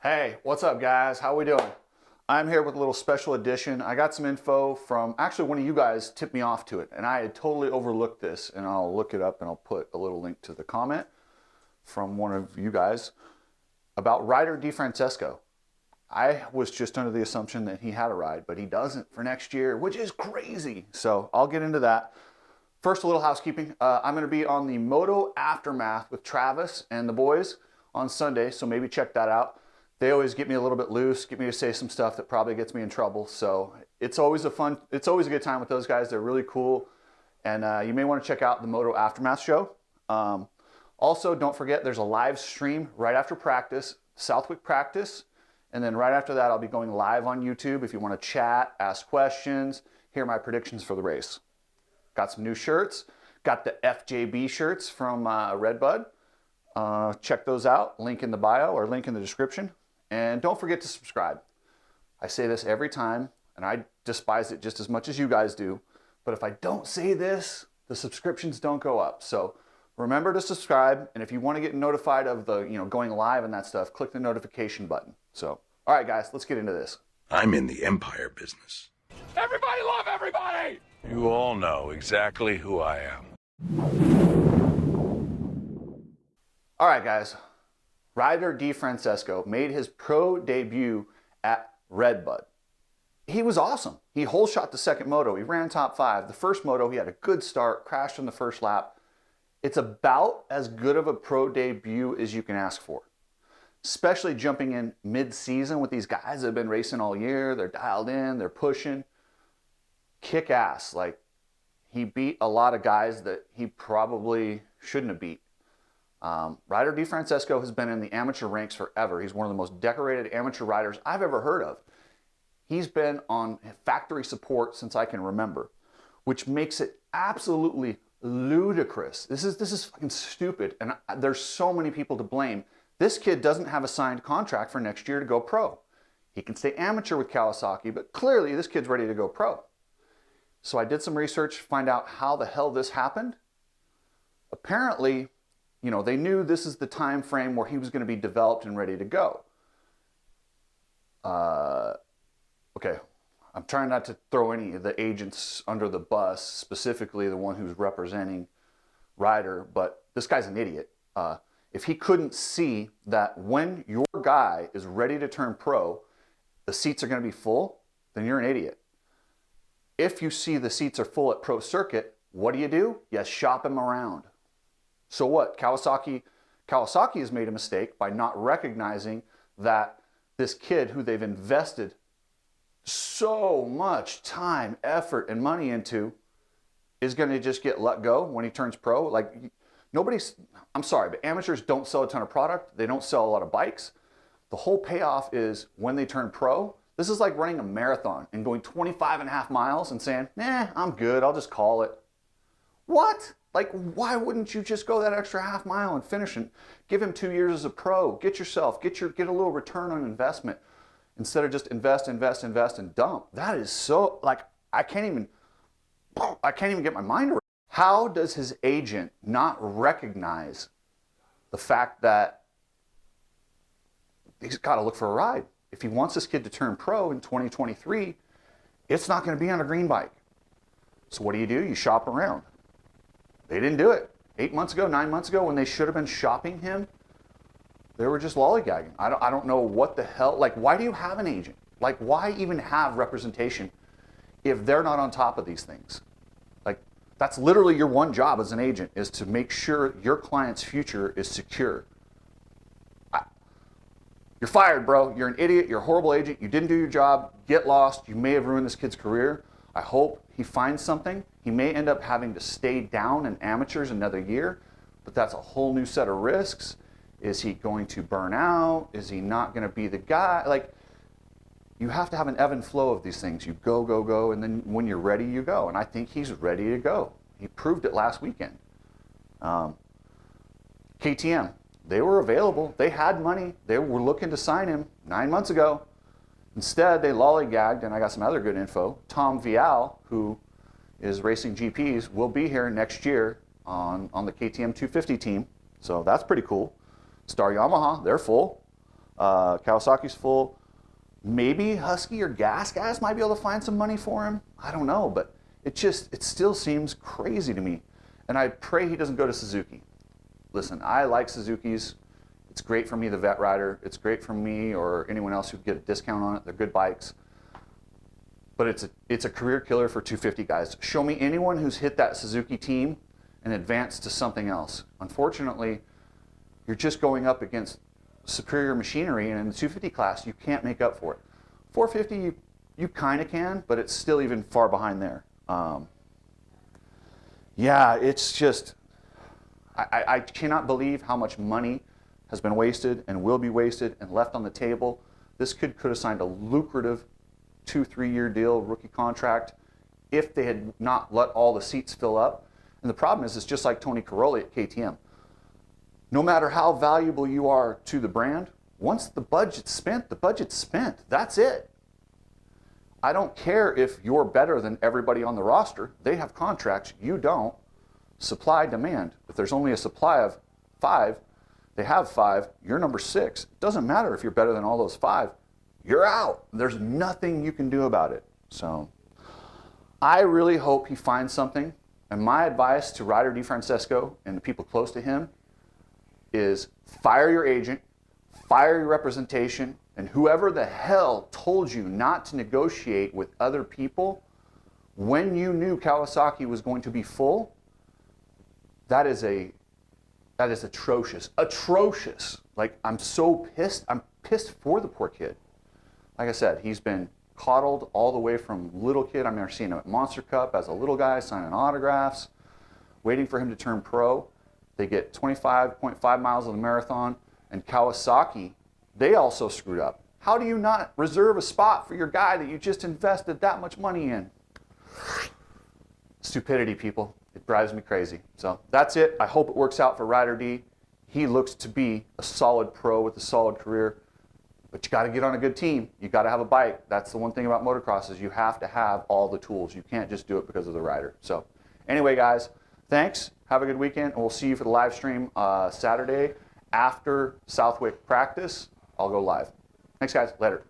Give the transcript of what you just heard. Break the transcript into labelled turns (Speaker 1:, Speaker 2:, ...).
Speaker 1: Hey, what's up guys? How we doing? I'm here with a little special edition. I got some info from, actually one of you guys tipped me off to it, and I had totally overlooked this, and I'll look it up and I'll put a little link to the comment from one of you guys about Ryder DeFrancesco. I was just under the assumption that he had a ride, but he doesn't for next year, which is crazy. So I'll get into that. First, a little housekeeping. I'm going to be on the Moto Aftermath with Travis and the boys on Sunday, so maybe check that out. They always get me a little bit loose, get me to say some stuff that probably gets me in trouble. So it's always a good time with those guys. They're really cool. And you may want to check out the Moto Aftermath show. Also, don't forget there's a live stream right after practice, Southwick practice. And then right after that, I'll be going live on YouTube if you want to chat, ask questions, hear my predictions for the race. Got some new shirts. Got the FJB shirts from Redbud. Check those out. Link in the bio or link in the description. And don't forget to subscribe. I say this every time, and I despise it just as much as you guys do. But if I don't say this, the subscriptions don't go up. So remember to subscribe. And if you want to get notified of the, going live and that stuff, click the notification button. So, all right, guys, let's get into this.
Speaker 2: I'm in the empire business.
Speaker 3: Everybody love everybody!
Speaker 2: You all know exactly who I am.
Speaker 1: All right, guys. Ryder DeFrancesco made his pro debut at Redbud. He was awesome. He hole shot the second moto. He ran top 5. The first moto, he had a good start, crashed on the first lap. It's about as good of a pro debut as you can ask for, especially jumping in mid-season with these guys that have been racing all year. They're dialed in, they're pushing. Kick ass. Like, he beat a lot of guys that he probably shouldn't have beat. Ryder DeFrancesco has been in the amateur ranks forever. He's one of the most decorated amateur riders I've ever heard of. He's been on factory support since I can remember, which makes it absolutely ludicrous. This is fucking stupid, and there's so many people to blame. This kid doesn't have a signed contract for next year to go pro. He can stay amateur with Kawasaki, but clearly this kid's ready to go pro. So I did some research to find out how the hell this happened. Apparently, they knew this is the time frame where he was going to be developed and ready to go. Okay, I'm trying not to throw any of the agents under the bus, specifically the one who's representing Ryder, but this guy's an idiot. If he couldn't see that when your guy is ready to turn pro, the seats are going to be full, then you're an idiot. If you see the seats are full at pro circuit, what do? You shop him around. So what? Kawasaki has made a mistake by not recognizing that this kid who they've invested so much time, effort, and money into is going to just get let go when he turns pro. Like, I'm sorry, but amateurs don't sell a ton of product. They don't sell a lot of bikes. The whole payoff is when they turn pro. This is like running a marathon and going 25.5 miles and saying, I'm good, I'll just call it. What? Like, why wouldn't you just go that extra half mile and finish and give him 2 years as a pro? Get a little return on investment instead of just invest and dump. That is so, like, I can't even get my mind around. How does his agent not recognize the fact that he's got to look for a ride? If he wants this kid to turn pro in 2023, it's not going to be on a green bike. So what do? You shop around. They didn't do it. 8 months ago, 9 months ago, when they should have been shopping him, they were just lollygagging. I don't know what the hell. Like, why do you have an agent? Like, why even have representation if they're not on top of these things? Like, that's literally your one job as an agent, is to make sure your client's future is secure. You're fired, bro. You're an idiot. You're a horrible agent. You didn't do your job. Get lost. You may have ruined this kid's career. I hope he finds something. He may end up having to stay down in amateurs another year, but that's a whole new set of risks. Is he going to burn out? Is he not going to be the guy? Like, you have to have an ebb and flow of these things. You go, and then when you're ready, you go. And I think he's ready to go. He proved it last weekend. KTM, they were available. They had money. They were looking to sign him 9 months ago. Instead, they lollygagged, and I got some other good info. Tom Vialle, who is racing GPs, will be here next year on the KTM 250 team. So that's pretty cool. Star Yamaha, they're full. Kawasaki's full. Maybe Husky or Gas guys might be able to find some money for him. I don't know, but it still seems crazy to me. And I pray he doesn't go to Suzuki. Listen, I like Suzuki's. It's great for me, the vet rider. It's great for me or anyone else who could get a discount on it. They're good bikes. But it's a career killer for 250 guys. Show me anyone who's hit that Suzuki team and advanced to something else. Unfortunately, you're just going up against superior machinery, and in the 250 class, you can't make up for it. 450, you kind of can, but it's still even far behind there. Yeah, it's just, I cannot believe how much money has been wasted and will be wasted and left on the table. This kid could have signed a lucrative 2-3 year deal, rookie contract, if they had not let all the seats fill up. And the problem is, it's just like Tony Caroli at KTM. No matter how valuable you are to the brand, once the budget's spent, the budget's spent. That's it. I don't care if you're better than everybody on the roster. They have contracts, you don't. Supply, demand. If there's only a supply of 5, they have 5, you're number 6. It doesn't matter if you're better than all those 5. You're out. There's nothing you can do about it. So I really hope he finds something. And my advice to Ryder DeFrancesco and the people close to him is fire your agent, fire your representation, and whoever the hell told you not to negotiate with other people when you knew Kawasaki was going to be full, that is atrocious. Atrocious. Like, I'm so pissed. I'm pissed for the poor kid. Like I said, he's been coddled all the way from little kid. I remember seeing him at Monster Cup as a little guy, signing autographs, waiting for him to turn pro. They get 25.5 miles of the marathon, and Kawasaki, they also screwed up. How do you not reserve a spot for your guy that you just invested that much money in? Stupidity, people. It drives me crazy. So that's it. I hope it works out for Ryder D. He looks to be a solid pro with a solid career, but you got to get on a good team. You got to have a bike. That's the one thing about motocross is you have to have all the tools. You can't just do it because of the rider. So anyway, guys, thanks. Have a good weekend, and we'll see you for the live stream Saturday after Southwick practice. I'll go live. Thanks, guys. Later.